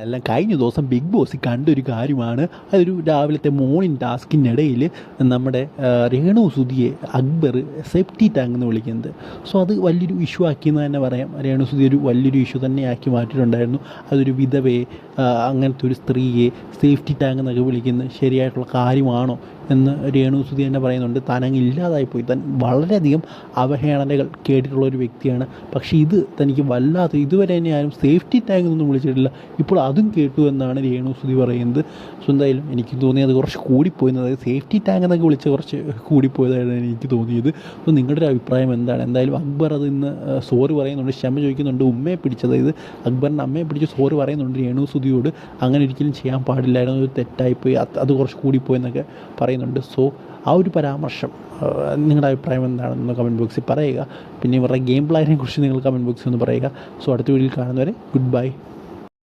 എല്ലാം കഴിഞ്ഞ ദിവസം ബിഗ് ബോസ് കണ്ടൊരു കാര്യമാണ്. അതൊരു രാവിലത്തെ മോർണിംഗ് ടാസ്കിനിടയിൽ നമ്മുടെ രേണു സുധിയെ അക്ബർ സേഫ്റ്റി ടാങ്ക് എന്ന് വിളിക്കുന്നത്. സോ അത് വലിയൊരു ഇഷ്യൂ ആക്കിയെന്ന് തന്നെ പറയാം. രേണു സുധി ഒരു വലിയൊരു ഇഷ്യൂ തന്നെ ആക്കി മാറ്റിയിട്ടുണ്ടായിരുന്നു. അതൊരു വിധവയെ, അങ്ങനത്തെ ഒരു സ്ത്രീയെ സേഫ്റ്റി ടാങ്ക് എന്നൊക്കെ വിളിക്കുന്നത് ശരിയായിട്ടുള്ള കാര്യമാണോ എന്ന് രേണു സുധി തന്നെ പറയുന്നുണ്ട്. താനങ്ങ് ഇല്ലാതായിപ്പോയി. താൻ വളരെയധികം അവഹേളനകൾ കേട്ടിട്ടുള്ള ഒരു വ്യക്തിയാണ്. പക്ഷേ ഇത് തനിക്ക് വല്ലാത്ത, ഇതുവരെ തന്നെ ആരും സേഫ്റ്റി ടാങ്ക് എന്നൊന്നും വിളിച്ചിട്ടില്ല, ഇപ്പോൾ അതും കേട്ടു എന്നാണ് രേണു സുധി പറയുന്നത്. സോ എന്തായാലും എനിക്ക് തോന്നിയത് കുറച്ച് കൂടിപ്പോയി, അതായത് സേഫ്റ്റി ടാങ്ക് എന്നൊക്കെ വിളിച്ച് കുറച്ച് കൂടിപ്പോയതായിരുന്നു എനിക്ക് തോന്നിയത്. അപ്പോൾ നിങ്ങളുടെ ഒരു അഭിപ്രായം എന്താണ്? എന്തായാലും അക്ബർ അത് ഇന്ന് സോറി പറയുന്നുണ്ട്, ക്ഷമ ചോദിക്കുന്നുണ്ട്. ഉമ്മയെ പിടിച്ചത്, അതായത് അക്ബറിൻ്റെ അമ്മയെ പിടിച്ച് സോറി പറയുന്നുണ്ട് രേണു സുധിയോട്. അങ്ങനെ ഒരിക്കലും ചെയ്യാൻ പാടില്ലായിരുന്നു, ഒരു തെറ്റായിപ്പോയി, അത് കുറച്ച് കൂടിപ്പോയെന്നൊക്കെ പറയുന്നുണ്ട്. സോ ആ ഒരു പരാമർശം, നിങ്ങളുടെ അഭിപ്രായം എന്താണെന്ന് കമൻറ്റ് ബോക്സിൽ പറയുക. പിന്നെ ഇവരുടെ ഗെയിം പ്ലാനിനെ കുറിച്ച് നിങ്ങൾ കമൻറ്റ് ബോക്സിൽ ഒന്ന് പറയുക. സോ അടുത്ത വീഡിയോയിൽ കാണുന്നവരെ ഗുഡ് ബൈ.